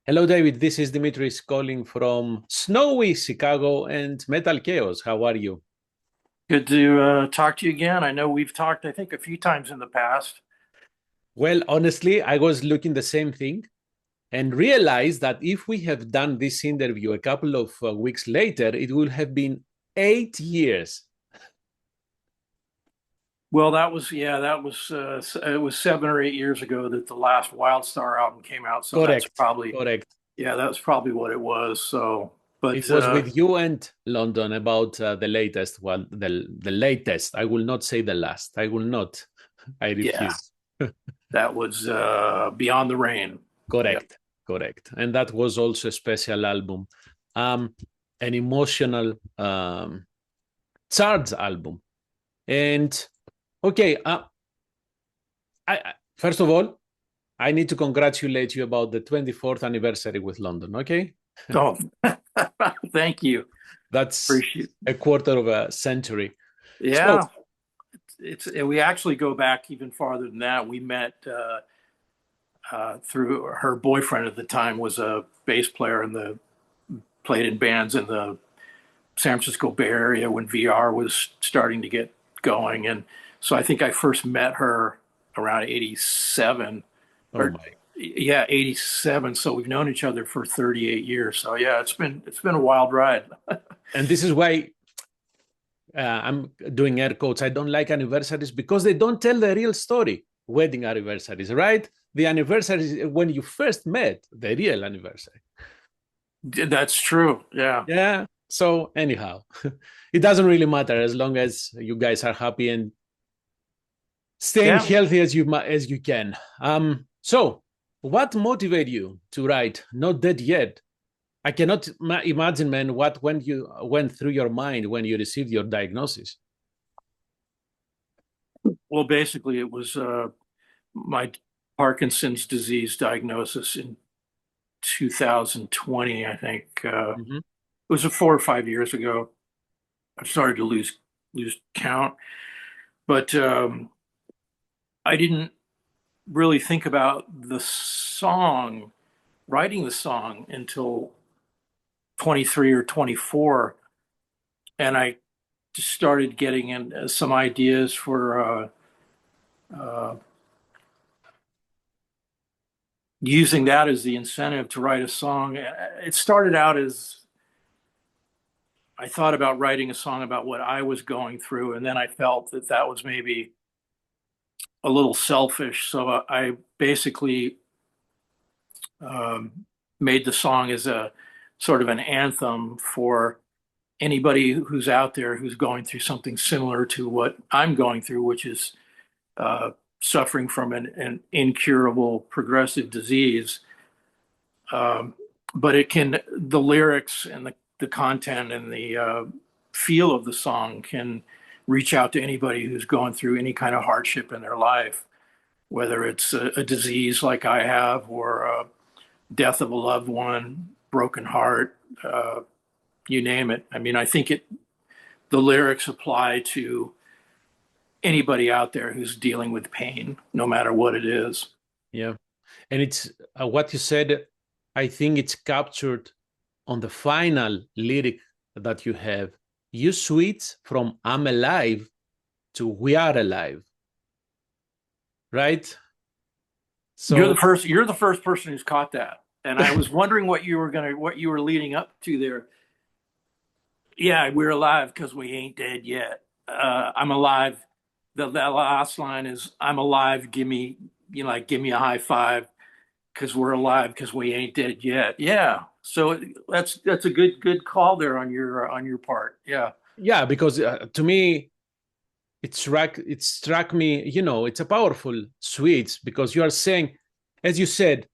Hello, David. This is Dimitris calling from snowy Chicago and Metalkaoz. How are you? Good to talk to you again. I know we've talked, I think, a few times in the past. Well, honestly, I was looking the same thing and realized that if we have done this interview a couple of weeks later, it would have been 8 years. Well, it was 7 or 8 years ago that the last Wild Star album came out. So Correct. Correct. that's probably what it was. So, It but was with you and London about the latest one, the latest. I will not say the last. I will not. I yeah, refuse. that was Beyond the Rain. Yeah. Correct, correct. And that was also a special album, um, an emotional charged album. And okay, first of all, I need to congratulate you about the 24th anniversary with London. Okay, Oh, thank you. that's Appreciate. a quarter of a century. So, Yeah, we actually go back even farther than that. We met through her boyfriend at the time was a bass player in the played in bands in the San Francisco Bay Area when VR was starting to get going. And so I think I first met her around 87 oh or my, yeah, 87. So we've known each other for 38 years. So yeah, it's been a wild ride. and this is why I'm doing air quotes. I don't like anniversaries because they don't tell the real story. Wedding anniversaries, right? The anniversary is when you first met, the real anniversary. That's true. Yeah. Yeah. So anyhow, it doesn't really matter as long as you guys are happy and staying Yeah. healthy as you can. So what motivated you to write Not Dead Yet? I cannot imagine, man, what when you went through your mind when you received your diagnosis. Well, basically it was my Parkinson's disease diagnosis in 2020, I think. Mhm. It was 4 or 5 years ago. I started to lose count, but I didn't really think about writing the song until 23 or 24, and I just started getting in some ideas for uh, using that as the incentive to write a song. It started out as I thought about writing a song about what I was going through, and then I felt that that was maybe a little selfish. So I basically made the song as a sort of an anthem for anybody who's out there who's going through something similar to what I'm going through, which is suffering from an incurable progressive disease. Um, but the lyrics and the content and the feel of the song can reach out to anybody who's going through any kind of hardship in their life, whether it's a disease like I have or death of a loved one, broken heart, you name it. I mean, I think the lyrics apply to anybody out there who's dealing with pain, no matter what it is. Yeah. And it's what you said, I think it's captured on the final lyric that you have. You switch from I'm alive to we are alive, right? So You're the first person who's caught that. And I was wondering what you were leading up to there. Yeah, we're alive because we ain't dead yet. I'm alive. That last line is I'm alive. Give me a high five because we're alive because we ain't dead yet. Yeah. So that's a good call there on your part. Yeah. yeah, because to me, it struck me, it's a powerful switch because you are saying, as you said,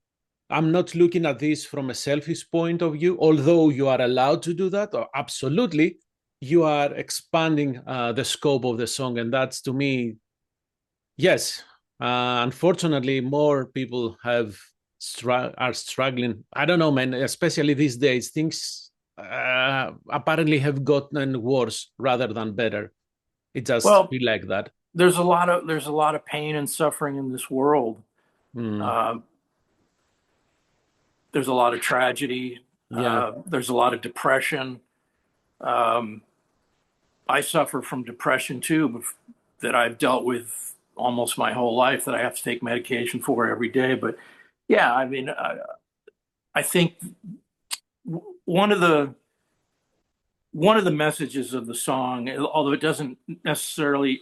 I'm not looking at this from a selfish point of view, although you are allowed to do that, or absolutely, you are expanding the scope of the song. And that's to me, yes, unfortunately, more people are struggling. I don't know, man, especially these days, things apparently have gotten worse rather than better. It just Well, feel like that. there's a lot of pain and suffering in this world. Mm, Uh, there's a lot of tragedy. Yeah, There's a lot of depression. Um, I suffer from depression too, that I've dealt with almost my whole life, that I have to take medication for every day. But yeah, I mean, I think one of the messages of the song, although it doesn't necessarily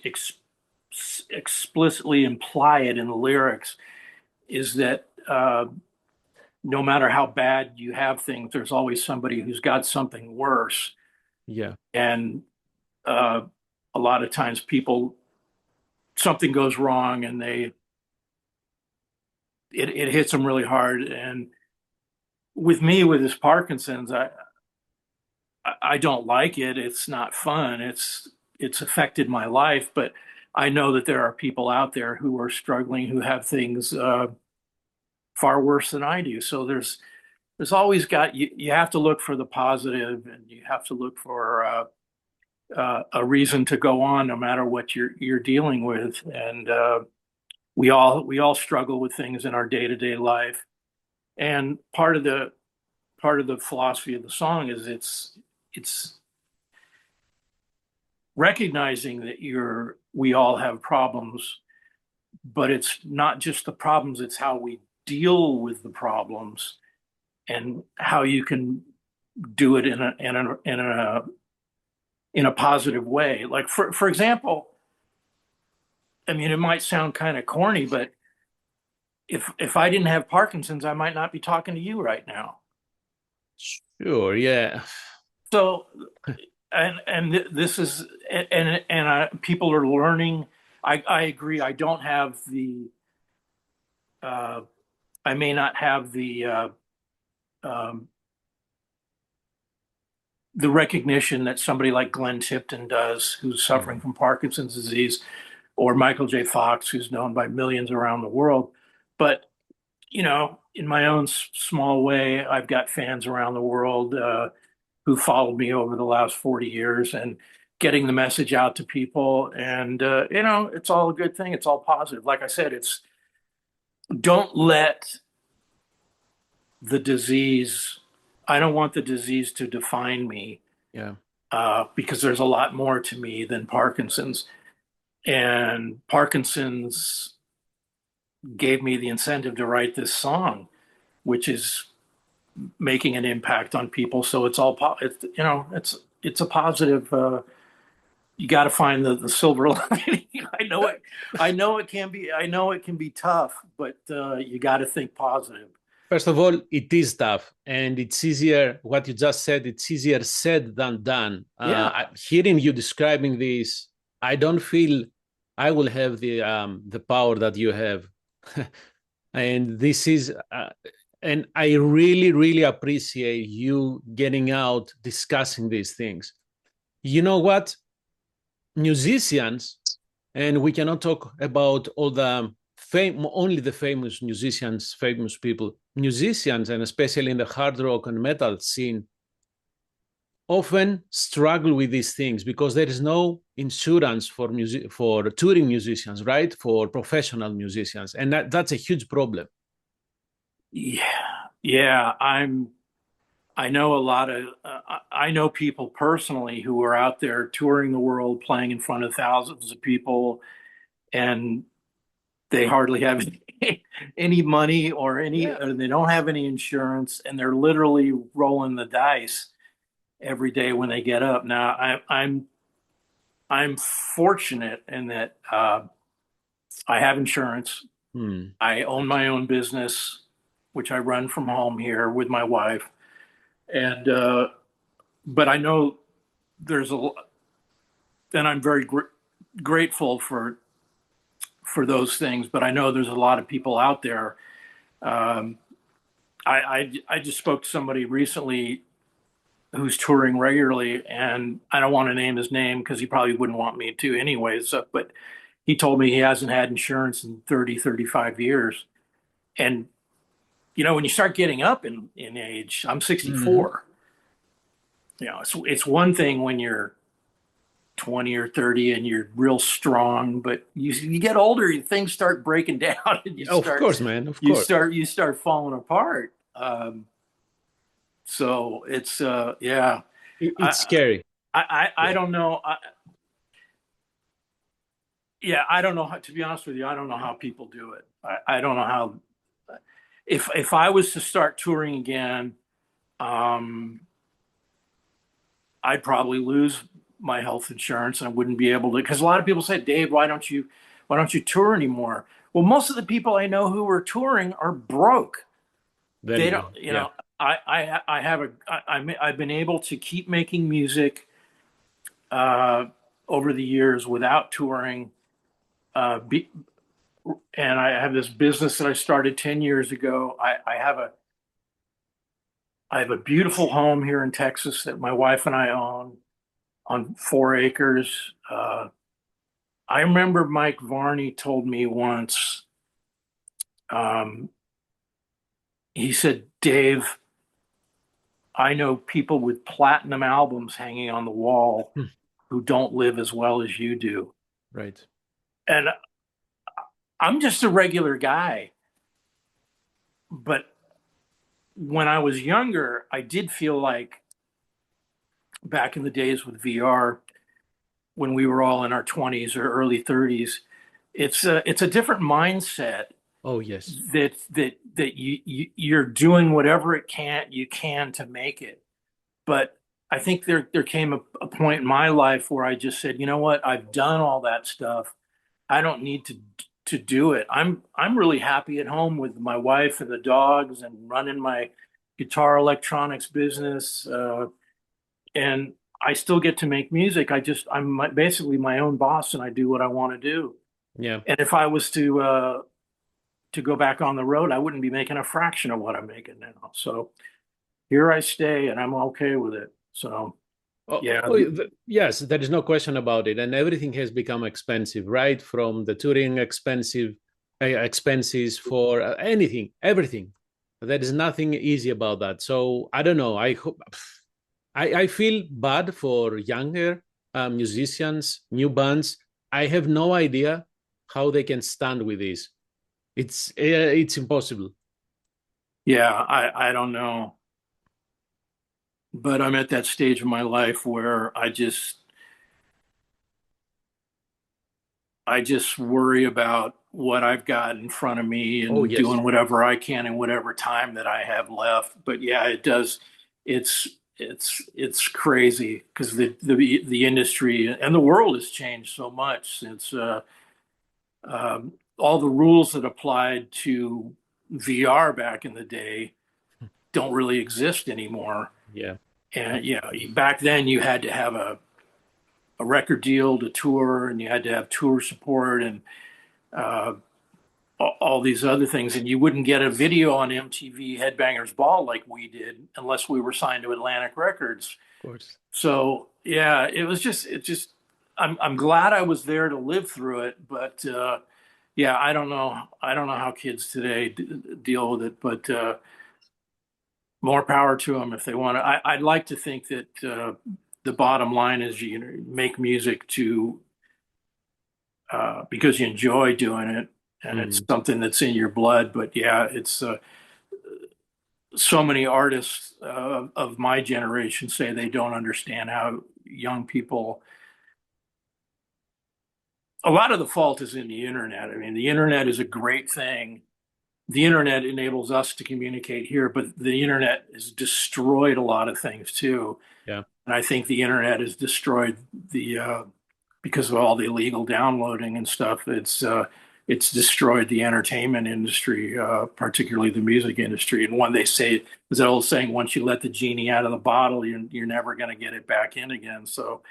explicitly imply it in the lyrics, is that no matter how bad you have things, there's always somebody who's got something worse. yeah, And uh, a lot of times people, something goes wrong and it hits them really hard. And with me, with this Parkinson's, I don't like it. It's not fun. It's affected my life, but I know that there are people out there who are struggling, who have things far worse than I do. So there's always got, you have to look for the positive, and you have to look for a reason to go on, no matter what you're dealing with. And we all struggle with things in our day-to-day life. And part of the philosophy of the song is it's recognizing that we all have problems, but it's not just the problems, it's how we deal with the problems, and how you can do it in a positive way. Like for example, I mean, it might sound kind of corny, but if I didn't have Parkinson's, I might not be talking to you right now. sure, yeah, So, this is, people are learning. I agree. Uh, I may not have um, the recognition that somebody like Glenn Tipton does, who's suffering mm, from Parkinson's disease, or Michael J. Fox, who's known by millions around the world. But in my own small way, I've got fans around the world who followed me over the last 40 years, and getting the message out to people. And, it's all a good thing. It's all positive. Like I said, don't let the disease, I don't want the disease to define me, yeah, because there's a lot more to me than Parkinson's. And Parkinson's gave me the incentive to write this song, which is making an impact on people. So it's all it's a positive. You got to find the silver lining. I know it can be tough, but you got to think positive. first of all, it is tough, and it's easier. What you just said, it's easier said than done. Yeah. Hearing you describing this, I don't feel I will have the power that you have, and this is. And I really, really appreciate you getting out, discussing these things. You know what? Musicians, and we cannot talk about all the only the famous musicians, famous people. Musicians, and especially in the hard rock and metal scene, often struggle with these things because there is no insurance for touring musicians, right? For professional musicians, and that's a huge problem. Yeah. Yeah. I know a lot of, I know people personally who are out there touring the world, playing in front of thousands of people, and they hardly have any money, Yeah, or they don't have any insurance, and they're literally rolling the dice every day when they get up. Now, I'm fortunate in that I have insurance. hmm. I own my own business, which I run from home here with my wife, and but I know there's and I'm very grateful for those things. But I know there's a lot of people out there. Um, I just spoke to somebody recently who's touring regularly, and I don't want to name his name because he probably wouldn't want me to anyways. But he told me he hasn't had insurance in 35 years. And when you start getting up in age, I'm Mm-hmm. 64. It's one thing when you're 20 or 30 and you're real strong, but you get older, things start breaking down, and Of course, man, of you course. start you start falling apart. Um, so it's yeah. It's scary. I Yeah. don't know. Yeah, I don't know how, to be honest with you, I don't know how people do it. I don't know how, if I was to start touring again, um, I'd probably lose my health insurance and I wouldn't be able to, because a lot of people say, Dave, why don't you tour anymore? Well, most of the people I know who are touring are broke. They don't, Very, yeah. I have I've been able to keep making music uh, over the years without touring. Be, and I have this business that I started 10 years ago. I have a beautiful home here in Texas that my wife and I own on 4 acres. I remember Mike Varney told me once, um, he said, Dave, I know people with platinum albums hanging on the wall Hmm. who don't live as well as you do. Right. And I'm just a regular guy. But when I was younger, I did feel like back in the days with VR, when we were all in our 20s or early 30s, it's a different mindset Oh, yes. that you're doing whatever you can to make it. But I think there came a point in my life where I just said, you know what, I've done all that stuff. I don't need to do it. I'm really happy at home with my wife and the dogs and running my guitar electronics business. And I still get to make music. Basically my own boss and I do what I want to do. Yeah. And if I was to go back on the road, I wouldn't be making a fraction of what I'm making now. So here I stay and I'm okay with it. So yeah, Yes, there is no question about it. And everything has become expensive, right? From the touring expenses for anything, everything. There is nothing easy about that. So I don't know. I hope I feel bad for younger musicians, new bands. I have no idea how they can stand with this. It's impossible. yeah, I don't know. But I'm at that stage of my life where I just worry about what I've got in front of me Oh, and yes. doing whatever I can in whatever time that I have left. But yeah, it does. It's it's crazy because the industry and the world has changed so much since all the rules that applied to VR back in the day don't really exist anymore. Yeah. And back then you had to have a record deal to tour, and you had to have tour support and uh, all these other things, and you wouldn't get a video on MTV Headbangers Ball like we did unless we were signed to Atlantic Records. Of course. So yeah, it just I'm glad I was there to live through it, but yeah, I don't know how kids today deal with it, but more power to them if they want to. I'd like to think that the bottom line is make music to because you enjoy doing it and it's Mm. something that's in your blood. But yeah, it's so many artists of my generation say they don't understand how young people. A lot of the fault is in the internet. I mean, the internet is a great thing. The internet enables us to communicate here, but the internet has destroyed a lot of things too. Yeah. And I think the internet has destroyed the because of all the illegal downloading and stuff. It's destroyed the entertainment industry, particularly the music industry. And when they say, there's that old saying, once you let the genie out of the bottle, you're never going to get it back in again. So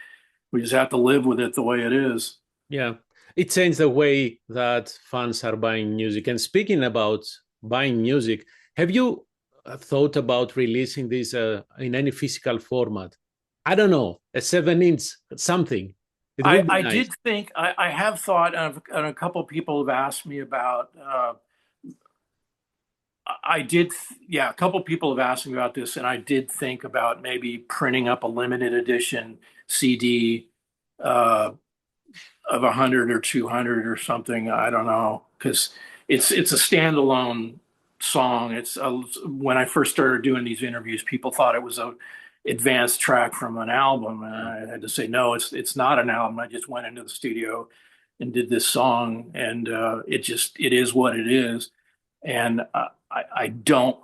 we just have to live with it the way it is. Yeah, it changed the way that fans are buying music. And speaking about buying music, have you thought about releasing this in any physical format? I don't know, a 7 inch something. It would be I nice. did think I have thought, and a couple of people have asked me about. I did, yeah. A couple of people have asked me about this, and I did think about maybe printing up a limited edition CD uh, of 100 or 200 or something. I don't know because it's a standalone. song. It's when I first started doing these interviews, people thought it was a advanced track from an album, and I had to say no, it's not an album. I just went into the studio and did this song, and it is what it is. And I don't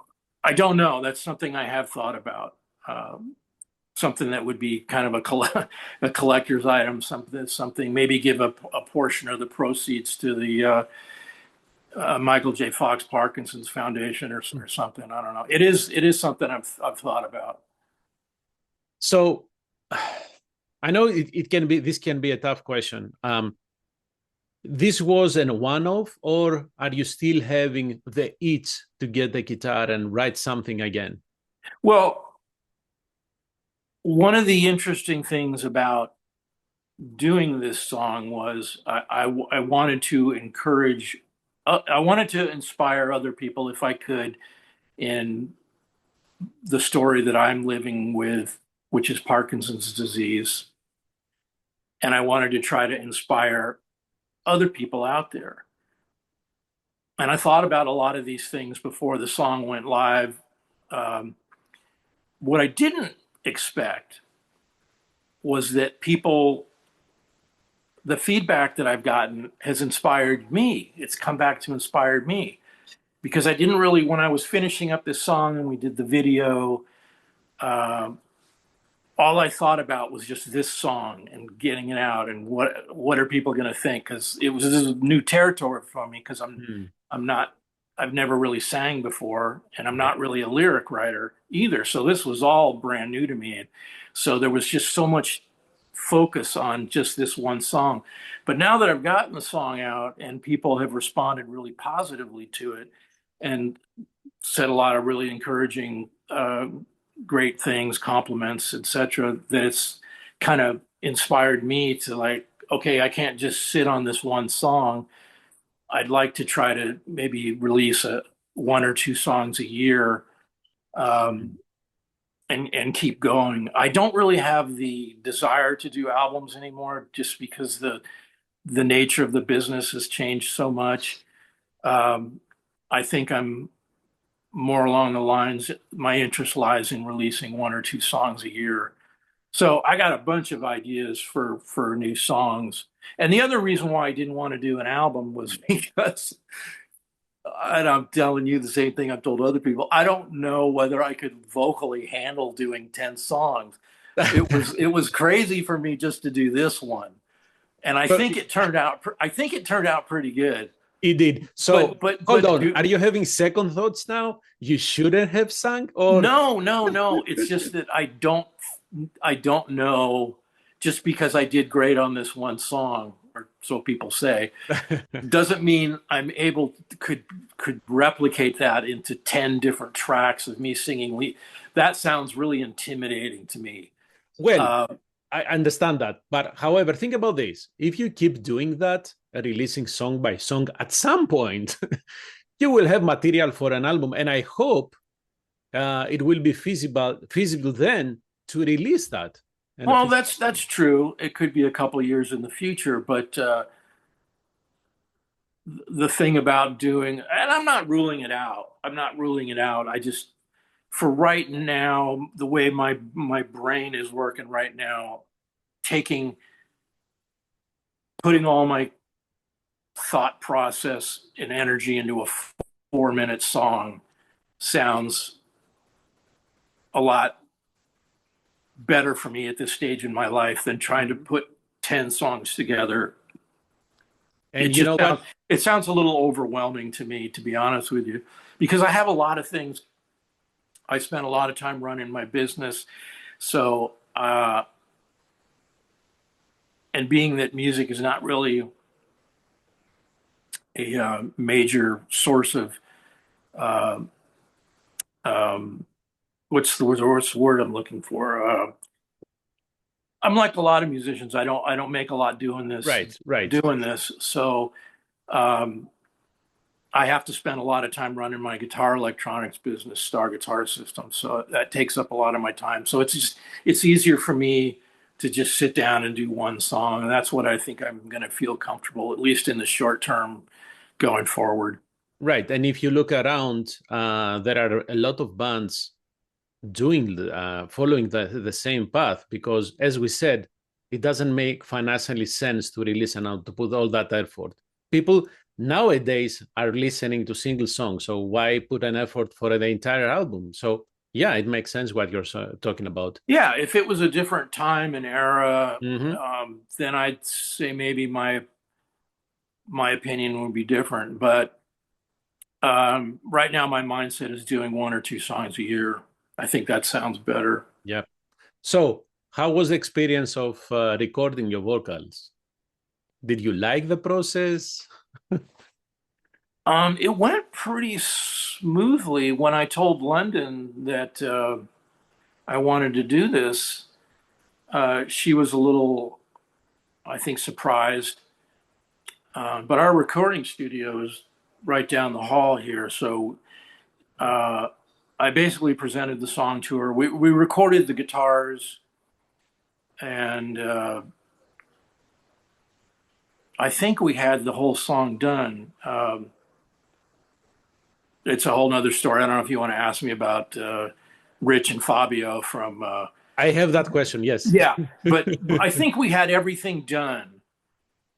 know. That's something I have thought about. Something that would be kind of a collector's item, something maybe give a portion of the proceeds to the Michael J. Fox Parkinson's Foundation or something. I don't know. It is something I've thought about. So I know it can be, this can be a tough question. This was an one-off, or are you still having the itch to get the guitar and write something again? Well, one of the interesting things about doing this song was I wanted to encourage, I wanted to inspire other people if I could in the story that I'm living with, which is Parkinson's disease. And I wanted to try to inspire other people out there. And I thought about a lot of these things before the song went live. What I didn't expect was that the feedback that I've gotten has inspired me. It's come back to inspire me because I didn't really, when I was finishing up this song and we did the video, all I thought about was just this song and getting it out and what are people going to think? Because this is new territory for me because I've never really sang before and I'm not really a lyric writer either. So this was all brand new to me. And so there was just so much focus on just this one song. But now that I've gotten the song out and people have responded really positively to it and said a lot of really encouraging great things, compliments, etc., that it's kind of inspired me to like, okay, I can't just sit on this one song. I'd like to try to maybe release one or two songs a year, and keep going. I don't really have the desire to do albums anymore, just because the nature of the business has changed so much. I think I'm more along the lines, my interest lies in releasing one or two songs a year. So I got a bunch of ideas for new songs. And the other reason why I didn't want to do an album was because, and I'm telling you the same thing I've told other people, I don't know whether I could vocally handle doing 10 songs. It was crazy for me just to do this one. And I think it turned out pretty good. It did. So but hold on. Are you having second thoughts now? You shouldn't have sung, or no. It's just that I don't know. Just because I did great on this one song, or so people say, doesn't mean I'm able could replicate that into 10 different tracks of me singing. That sounds really intimidating to me. Well, I understand that. But however, think about this. If you keep doing that, releasing song by song, at some point, you will have material for an album. And I hope it will be feasible then to release that. Well, that's true. It could be a couple of years in the future, but the thing about doing, and I'm not ruling it out. I just, for right now, the way my brain is working right now, putting all my thought process and energy into a 4-minute song sounds a lot better for me at this stage in my life than trying to put 10 songs together. And it sounds a little overwhelming to me, to be honest with you, because I have a lot of things. I spent a lot of time running my business. So, and being that music is not really a major source of, what's the word I'm looking for? I'm like a lot of musicians. I don't make a lot doing this. Right. Doing this. So I have to spend a lot of time running my guitar electronics business, Starr Guitar System. So that takes up a lot of my time. So it's easier for me to just sit down and do one song. And that's what I think I'm going to feel comfortable, at least in the short term, going forward. Right. And if you look around, there are a lot of bands doing following the same path because, as we said, it doesn't make financially sense to release an album to put all that effort. People nowadays are listening to single songs, so why put an effort for the entire album? So yeah, it makes sense what you're talking about. Yeah, if it was a different time and era, Hmm. then I'd say maybe my opinion would be different. But right now, my mindset is doing one or two songs a year. I think that sounds better. Yeah. So how was the experience of recording your vocals? Did you like the process? It went pretty smoothly when I told London that I wanted to do this. She was a little, I think, surprised. But our recording studio is right down the hall here, so uh, I basically presented the song to her. We recorded the guitars, and I think we had the whole song done. It's a whole nother story. I don't know if you want to ask me about Rich and Fabio from. I have that question, yes. Yeah, but I think we had everything done,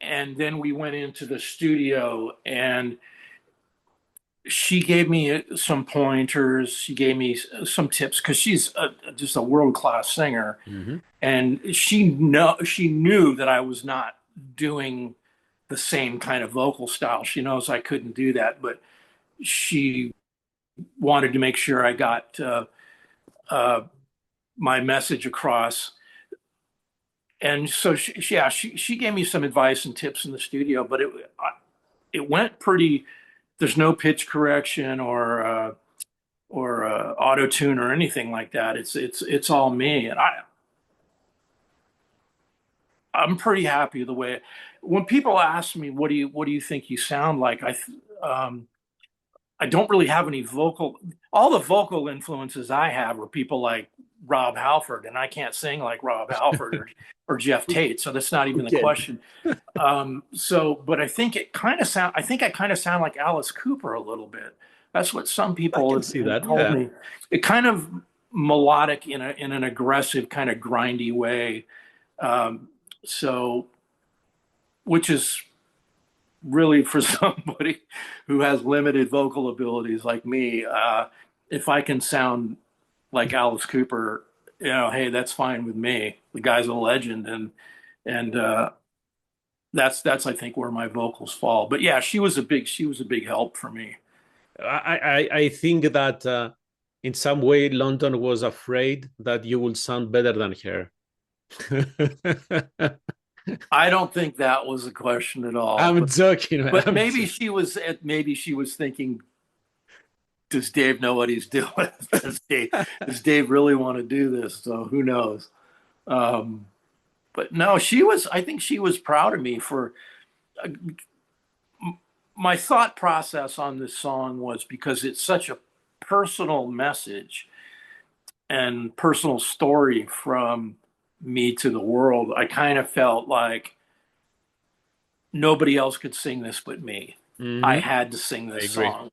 and then we went into the studio, and she gave me some pointers. She gave me some tips because she's just a world class singer, Hmm. and she knew that I was not doing the same kind of vocal style. She knows I couldn't do that, but she wanted to make sure I got uh, my message across. And so she gave me some advice and tips in the studio, but it went pretty. There's no pitch correction or auto tune or anything like that. It's all me, and I'm pretty happy the way. When people ask me, what do you think you sound like? Um, I don't really have any vocal. All the vocal influences I have are people like Rob Halford, and I can't sing like Rob Halford or Jeff Tate, so that's not even the Okay. question. But I think it kind of sound. I think I kind of sound like Alice Cooper a little bit. That's what some I people can have, see have that, told yeah. me. It kind of melodic in an aggressive kind of grindy way. Um, so, which is really for somebody who has limited vocal abilities like me, if I can sound like Alice Cooper, hey, that's fine with me. The guy's a legend, and that's I think where my vocals fall. But yeah, she was a big help for me. I think that in some way London was afraid that you would sound better than her. I don't think that was a question at all. I'm joking, man. But maybe she was thinking, does Dave know what he's doing? Does Dave really want to do this? So who knows? Um, but no, I think she was proud of me for uh, my thought process on this song was because it's such a personal message and personal story from me to the world. I kind of felt like nobody else could sing this but me. I Hmm. had to sing I this agree. song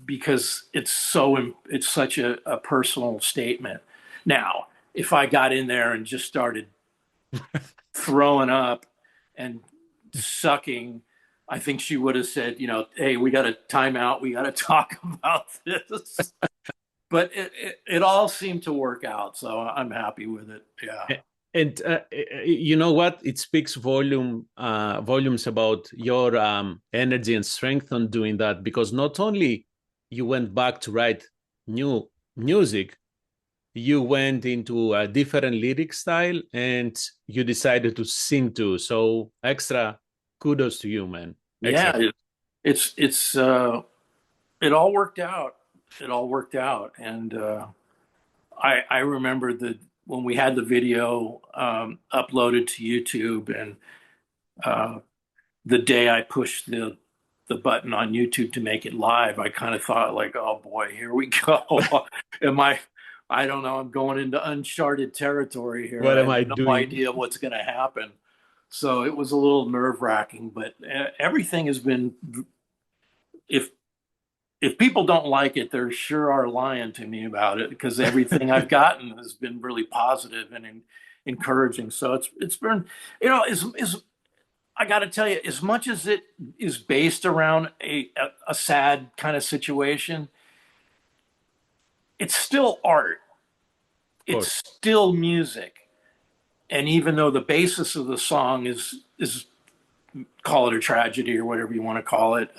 because it's such a personal statement. Now, if I got in there and just started throwing up and sucking, I think she would have said, hey, we got a timeout. We got to talk about this. But it all seemed to work out. So I'm happy with it. Yeah. And you know what? It speaks volumes about your energy and strength on doing that because not only you went back to write new music, you went into a different lyric style and you decided to sing too. So extra kudos to you, man. Extra. Yeah. It's it all worked out. It all worked out. And I remember when we had the video uploaded to YouTube and uh, the day I pushed the button on YouTube to make it live, I kind of thought like, oh boy, here we go. Am I don't know, I'm going into uncharted territory here. What I am have I no doing? idea what's going to happen. So it was a little nerve wracking, but everything has been if people don't like it, they sure are lying to me about it, because everything I've gotten has been really positive and encouraging. So it's been, is I got to tell you, as much as it is based around a sad kind of situation, it's still art. Of It's course. still music. And even though the basis of the song is call it a tragedy or whatever you want to call it,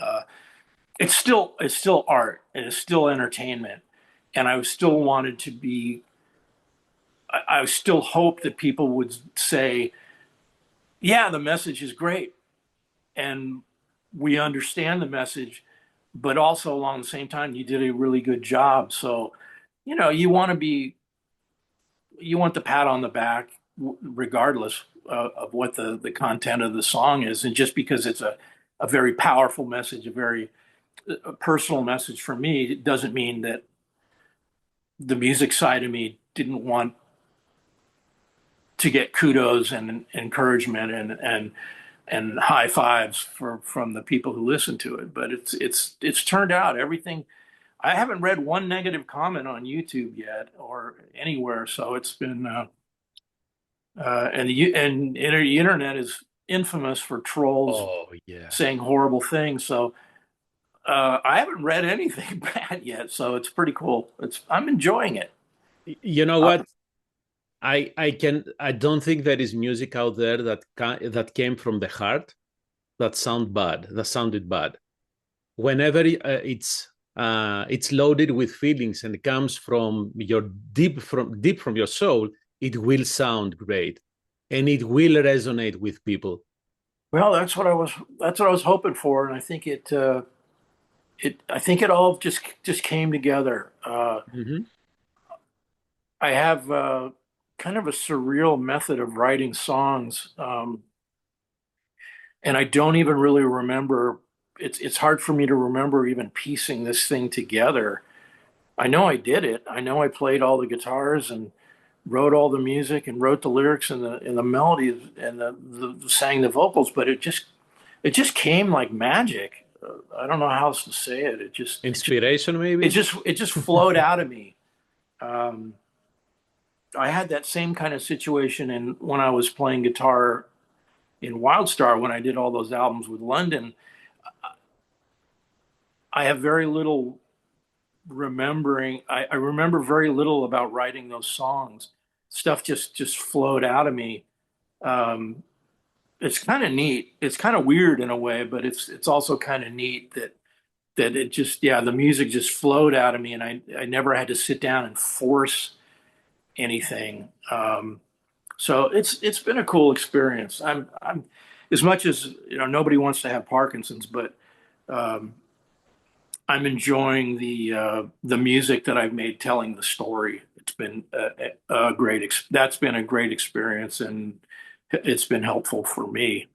it's still art and it's still entertainment. And I still wanted to be. I still hope that people would say, "Yeah, the message is great, and we understand the message, but also along the same time, you did a really good job." So, you want to be, you want the pat on the back, regardless of what the content of the song is. And just because it's a very powerful message, a very personal message for me, it doesn't mean that the music side of me didn't want to get kudos and encouragement and high fives from the people who listen to it. But it's turned out everything. I haven't read one negative comment on YouTube yet or anywhere, so it's been the internet is infamous for trolls Oh yeah. saying horrible things. So I haven't read anything bad yet, so it's pretty cool. I'm enjoying it. You know Uh, what? I don't think there is music out there that came from the heart that sounded bad. Whenever it's loaded with feelings and it comes from your deep from your soul, it will sound great and it will resonate with people. well, that's what I was hoping for, and I think it all just came together. Mm-hmm. I have kind of a surreal method of writing songs, and I don't even really remember. It's hard for me to remember even piecing this thing together. I know I did it. I know I played all the guitars and wrote all the music and wrote the lyrics and the melodies and sang the vocals, but it just came like magic. I don't know how else to say it. Inspiration, It maybe. just it just flowed out of me. Um, I had that same kind of situation in when I was playing guitar in Wildstar when I did all those albums with London. I have very little remembering. I remember very little about writing those songs. Stuff just flowed out of me. Um, it's kind of neat. It's kind of weird in a way, but it's also kind of neat that it just, yeah, the music just flowed out of me, and I never had to sit down and force anything. So it's been a cool experience. I'm as much as nobody wants to have Parkinson's, but um, I'm enjoying the music that I've made telling the story. It's been a great that's been a great experience, and it's been helpful for me.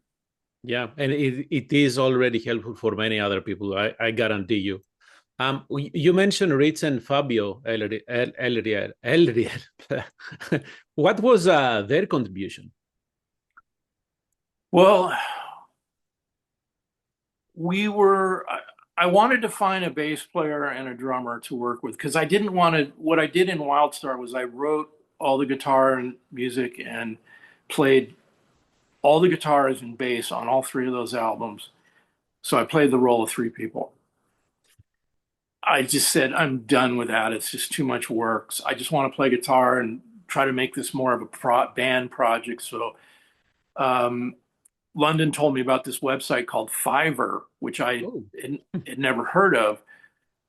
Yeah, and it is already helpful for many other people. I guarantee you. You mentioned Ritz and Fabio earlier. What was their contribution? Well, I wanted to find a bass player and a drummer to work with, because I didn't want to. What I did in Wildstar was I wrote all the guitar and music and played all the guitars and bass on all three of those albums. So I played the role of three people. I just said, I'm done with that. It's just too much work. So I just want to play guitar and try to make this more of a band project. So um, London told me about this website called Fiverr, which I Oh, had never heard of.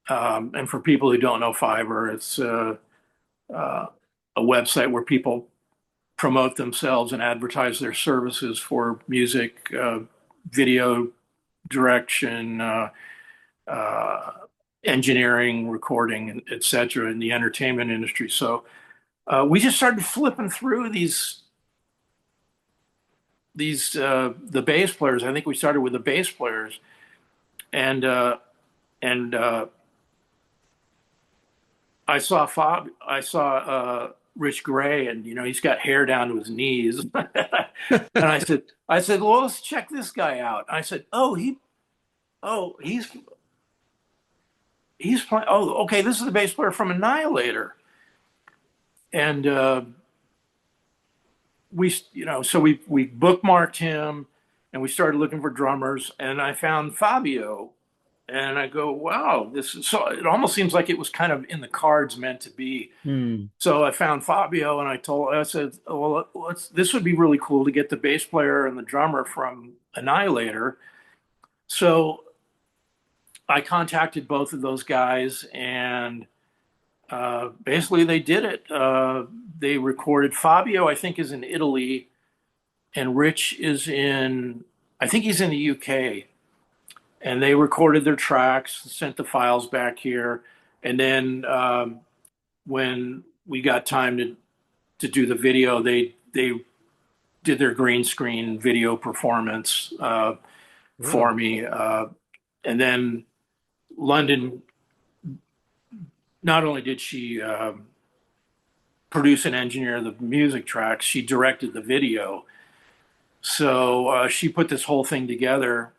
And for people who don't know Fiverr, it's uh, a website where people promote themselves and advertise their services for music, video direction, uh, engineering, recording, et cetera, in the entertainment industry. So we just started flipping through these the bass players. I think we started with the bass players, and and I saw Rich Gray, and he's got hair down to his knees, and I said, well, let's check this guy out. I said, oh, he's he's playing. Oh, okay, this is the bass player from Annihilator, and so we bookmarked him, and we started looking for drummers, and I found Fabio, and I go, wow, this is so. It almost seems like it was kind of in the cards meant to be. Hmm. So I found Fabio, and I said, oh, well, this would be really cool to get the bass player and the drummer from Annihilator. So I contacted both of those guys, and basically they did it. They recorded. Fabio, I think, is in Italy, and Rich is in, I think he's in the UK. And they recorded their tracks, sent the files back here, and then when we got time to do the video, they did their green screen video performance for Wow. me. And then London, not only did she produce and engineer the music tracks, she directed the video. So she put this whole thing together.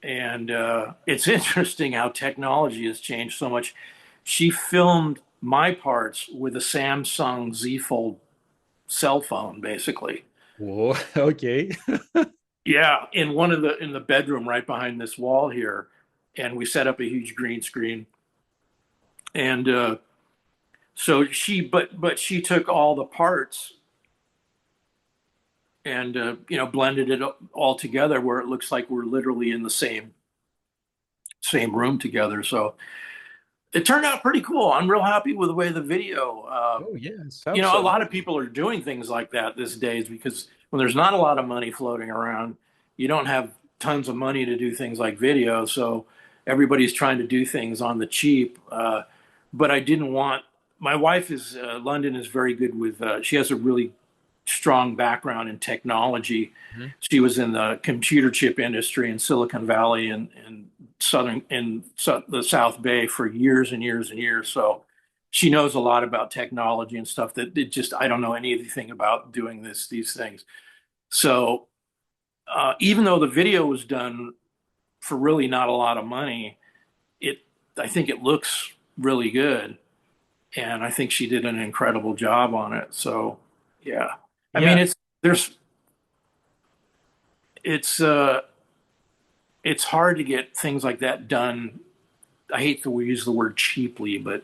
And it's interesting how technology has changed so much. She filmed my parts with a Samsung Z Fold cell phone, basically. Whoa. Okay. Yeah, in the bedroom right behind this wall here, and we set up a huge green screen. And so but she took all the parts and blended it all together where it looks like we're literally in the same room together. So it turned out pretty cool. I'm real happy with the way the video. Oh yes, A lot of absolutely. people are doing things like that these days because when there's not a lot of money floating around, you don't have tons of money to do things like video. So everybody's trying to do things on the cheap. But I didn't want. My wife is London is very good with. She has a really strong background in technology. Mhm. She was in the computer chip industry in Silicon Valley and the South Bay for years and years and years. So she knows a lot about technology and stuff that it just I don't know anything about doing these things. So even though the video was done for really not a lot of money, it I think it looks really good, and I think she did an incredible job on it. So yeah, I mean Yeah. there's it's it's hard to get things like that done. I hate to use the word cheaply, but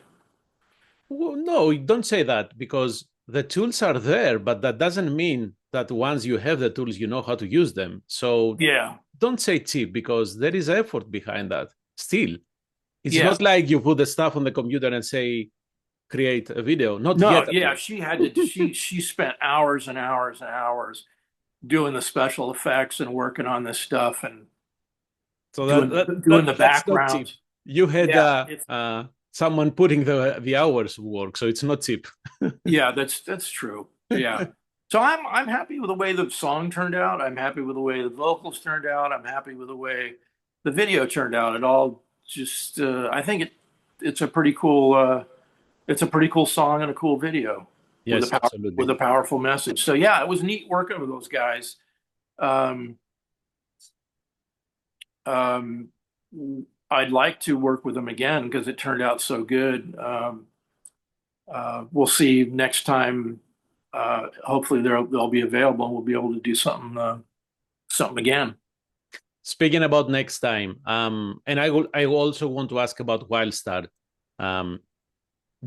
Well, no, don't say that because the tools are there, but that doesn't mean that once you have the tools, you know how to use them. So yeah, don't say cheap because there is effort behind that. Still, it's yeah. not like you put the stuff on the computer and say, create a video. Not No, yet, at yeah, least. she had to she spent hours and hours and hours doing the special effects and working on this stuff and So doing the that's not cheap. backgrounds. You had Yeah, someone putting the hours of work, so it's not cheap. yeah, that's true. Yeah. So I'm happy with the way the song turned out. I'm happy with the way the vocals turned out. I'm happy with the way the video turned out. It all just I think it's a pretty cool it's a pretty cool song and a cool video Yes, with absolutely. a powerful message. So yeah, it was neat working with those guys. Um, um, I'd like to work with them again because it turned out so good. We'll see next time. Hopefully they'll be available and we'll be able to do something again. Speaking about next time, and I also want to ask about Wildstar. Um,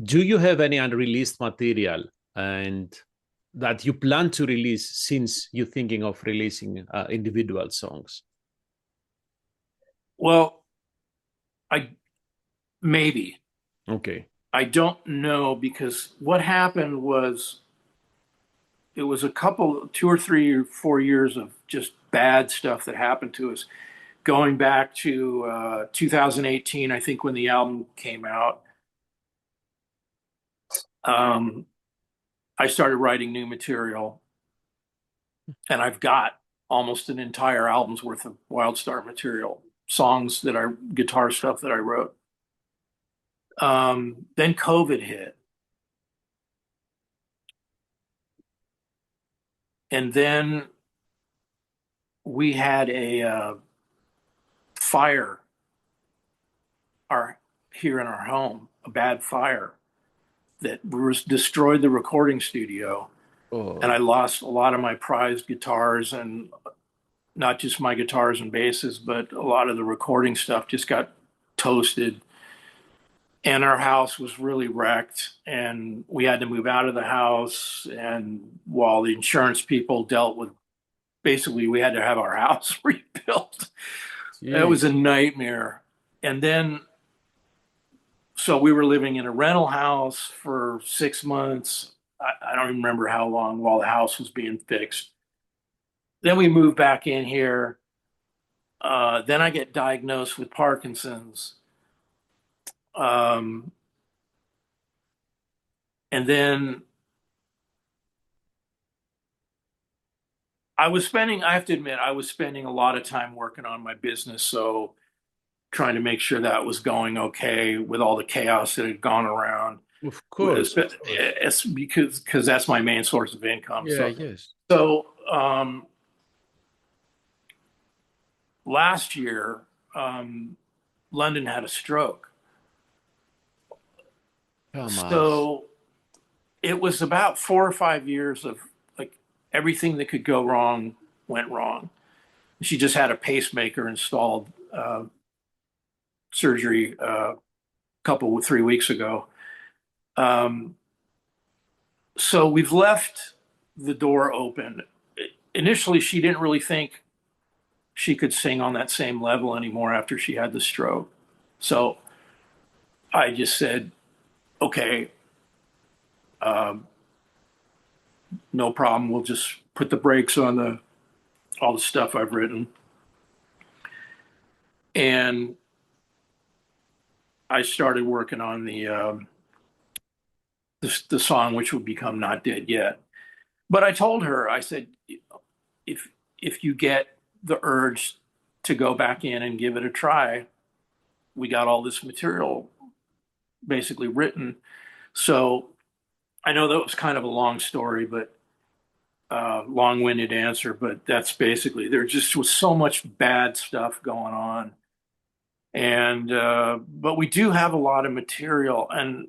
do you have any unreleased material and that you plan to release since you're thinking of releasing individual songs? Well, I maybe Okay. I don't know because what happened was it was a couple, 2 or 3 or 4 years of just bad stuff that happened to us. Going back to 2018, I think when the album came out, um, I started writing new material, and I've got almost an entire album's worth of Wildstar material, songs that I guitar stuff that I wrote. Then COVID hit, and then we had a fire. Our here in our home, a bad fire that destroyed the recording studio. And I Oh, lost a lot of my prized guitars, and not just my guitars and basses, but a lot of the recording stuff just got toasted. And our house was really wrecked, and we had to move out of the house. And while the insurance people dealt with, basically, we had to have our house rebuilt. It was a jeez. nightmare. And then, so we were living in a rental house for 6 months. I don't even remember how long while the house was being fixed. Then we moved back in here. Then I get diagnosed with Parkinson's. Um, and then I have to admit, I was spending a lot of time working on my business. So trying to make sure that was going okay with all the chaos that had gone around. Of course, of course. It's because that's my main source of income. Yeah, yes. So last year, um, London had a stroke. Come on. So it was about 4 or 5 years of like everything that could go wrong went wrong. She just had a pacemaker installed, surgery a couple 3 weeks ago. Um, so we've left the door open. Initially, she didn't really think she could sing on that same level anymore after she had the stroke. So I just said, okay, um, no problem. We'll just put the brakes on the all the stuff I've written. And I started working on the song, which would become Not Dead Yet. But I told her, I said, if if you get the urge to go back in and give it a try, we got all this material basically written. So I know that was kind of a long story, but long-winded answer, but that's basically there just was so much bad stuff going on. And but we do have a lot of material, and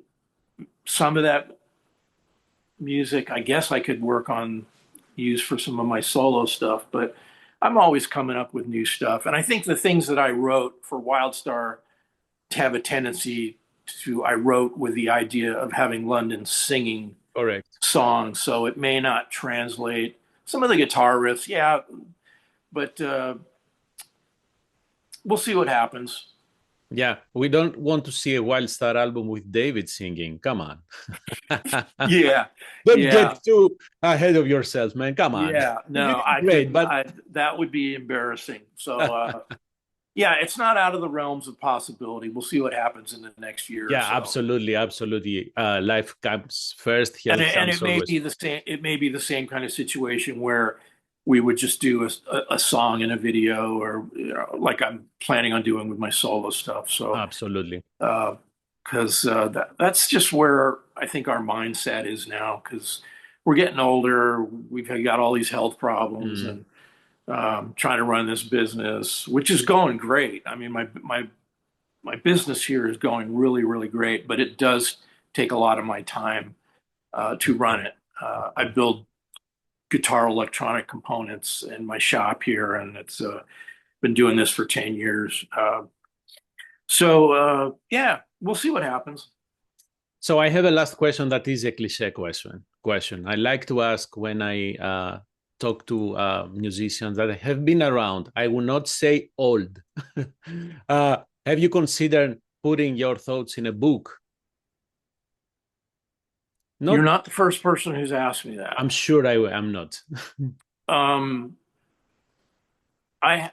some of that music, I guess I could work on use for some of my solo stuff, but I'm always coming up with new stuff. And I think the things that I wrote for WildStar have a tendency I wrote with the idea of having London singing Correct. songs, so it may not translate. Some of the guitar riffs, yeah, but we'll see what happens. Yeah, we don't want to see a Wild Star album with David singing. Come on. Yeah, Don't yeah, get too ahead of yourself, man. Come on. yeah. You No, did I great, couldn't. but That would be embarrassing. So, yeah, it's not out of the realms of possibility. We'll see what happens in the next year or yeah, so. absolutely, absolutely. Life comes first, health And comes it may always. be the same. It may be the same kind of situation where we would just do a song in a video, or like I'm planning on doing with my solo stuff. So, Absolutely. because that's just where I think our mindset is now. Because we're getting older, we've got all these health problems, Mm. and trying to run this business, which is going great. I mean, my business here is going really, really great, but it does take a lot of my time to Of run course, it. of I course. build guitar electronic components in my shop here, and it's been doing this for 10 years. So yeah, we'll see what happens. So I have a last question that is a cliche question. I like to ask when I talk to musicians that have been around. I will not say old. Have you considered putting your thoughts in a book? You're Not, not the first person who's asked me that. I'm sure I am not. Um, I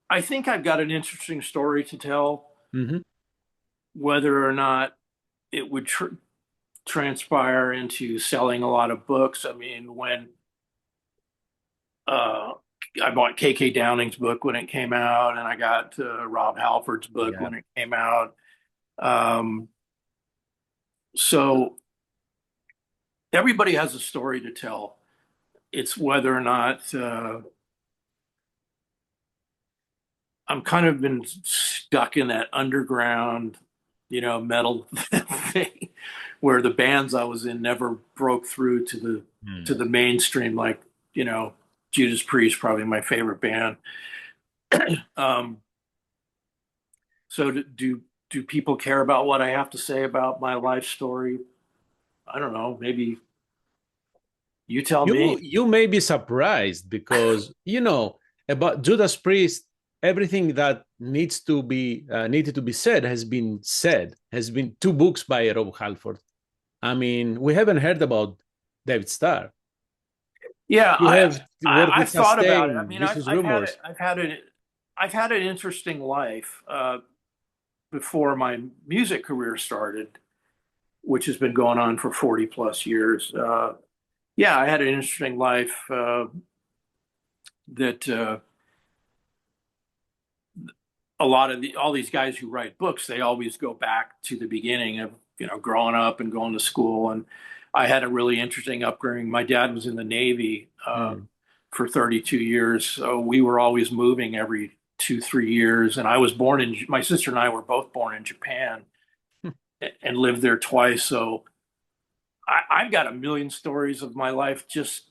I think I've got an interesting story to tell. Mhm. Whether or not it would transpire into selling a lot of books. I mean, when uh, I bought KK Downing's book when it came out, and I got Rob Halford's book Yeah. when it came out. Um, so everybody has a story to tell. It's whether or not I'm kind of been stuck in that underground metal thing, where the bands I was in never broke through to the Hmm. to the mainstream. Like, Judas Priest, probably my favorite band. Um, so do people care about what I have to say about my life story? I don't know. Maybe you tell You me. you may be surprised because about Judas Priest, everything that needed to be said has been said. Has been two books by Rob Halford. I mean, we haven't heard about David Starr. Yeah, You I, have I worked with I've thought about it. I Sustain, mean, Vicious Rumors. I've had an interesting life before my music career started, which has been going on for 40 plus years. Yeah, I had an interesting life that all these guys who write books, they always go back to the beginning of, growing up and going to school. And I had a really interesting upbringing. My dad was in the Navy Hmm. for 32 years, so we were always moving every 2, 3 years. And my sister and I were both born in Japan and lived there twice. So I've got a million stories of my life just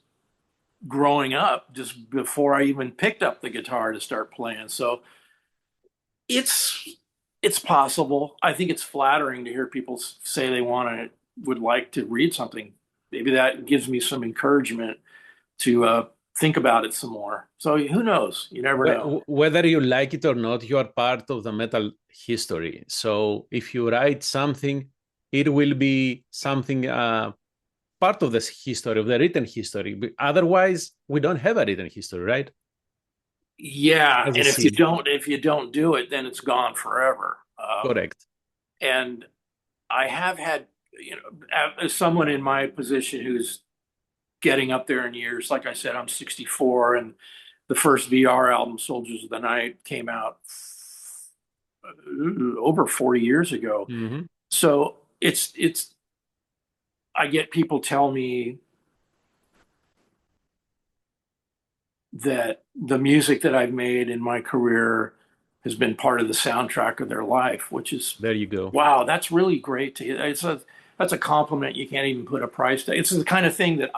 growing up, just before I even picked up the guitar to start playing. So it's it's possible. I think it's flattering to hear people say they would like to read something. Maybe that gives me some encouragement to think about it some more. So who knows? You never know. Whether you like it or not, you are part of the metal history. So if you write something, it will be something part of this history, of the written history. Otherwise, we don't have a written history, right? Yeah, As a and scene. if you don't do it, then it's gone forever. Correct. And I have had, as someone in my position who's getting up there in years, like I said, I'm 64, and the first VR album, Soldiers of the Night, came out over 40 years ago. Hmm. So I get people tell me that the music that I've made in my career has been part of the soundtrack of their life, which is, There you go. wow, that's really great to hear. That's a compliment you can't even put a price tag. It's the kind of thing that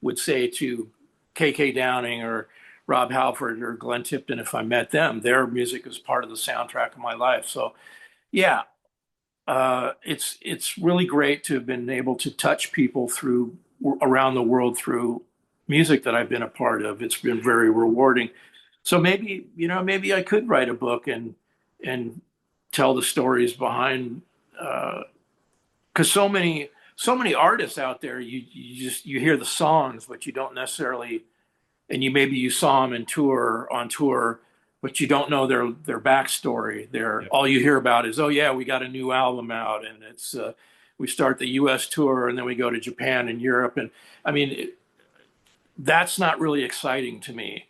would say to KK Downing or Rob Halford or Glenn Tipton if I met them. Their music is part of the soundtrack of my life. So yeah, it's really great to have been able to touch people through around the world through music that I've been a part of. It's been very rewarding. So maybe I could write a book and tell the stories behind, because so many artists out there, you hear the songs, but you don't necessarily, and you saw them on tour, but you don't know their backstory. Yeah. All you hear about is, oh yeah, we got a new album out, and it's we start the U.S. tour, and then we go to Japan and Europe, and I mean that's not really exciting to me.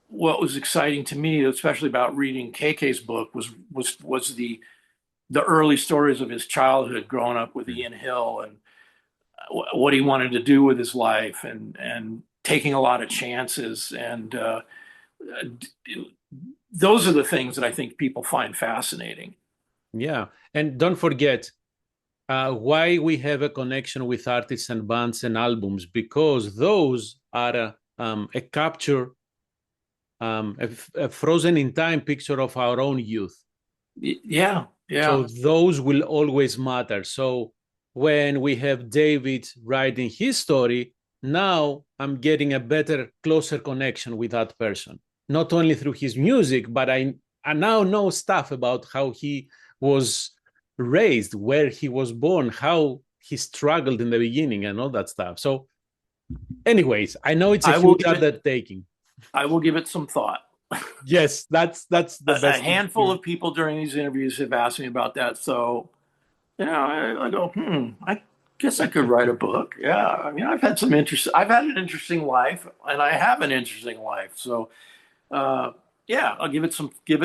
What was exciting to me, especially about reading KK's book, was the early stories of his childhood, growing up with Mm. Ian Hill, and what he wanted to do with his life, and taking a lot of chances, and those are the things that I think people find fascinating. Yeah. And don't forget why we have a connection with artists and bands and albums, because those are a capture, a frozen in time picture of our own youth. Yeah, So yeah. those will always matter. So when we have David writing his story, now I'm getting a better, closer connection with that person. Not only through his music, but I now know stuff about how he was raised, where he was born, how he struggled in the beginning, and all that stuff. So, anyways, I know it's a I will huge give it. undertaking. I will give it some thought. Yes, that's the A best thing to handful do. of people during these interviews have asked me about that. So, I go, I guess I could write a book. Yeah. I mean, I've had an interesting life, and I have an interesting life. So, uh, yeah, I'll give it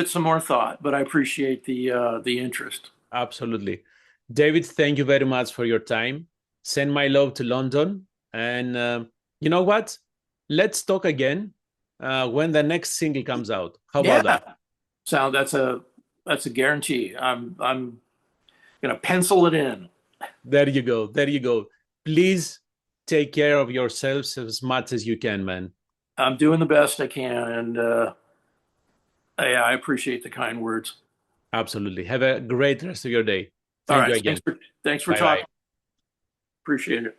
some more thought, but I appreciate the interest. Absolutely. David, thank you very much for your time. Send my love to London. And you know what? Let's talk again when the next single comes out. How about that? Yeah. So that's a guarantee. I'm gonna pencil it in. There you go. There you go. Please take care of yourselves as much as you can, man. I'm doing the best I can, and yeah, I appreciate the kind words. Absolutely. Have a great rest of your day. All Thank you right, again. thanks for Bye bye. talking. Appreciate it.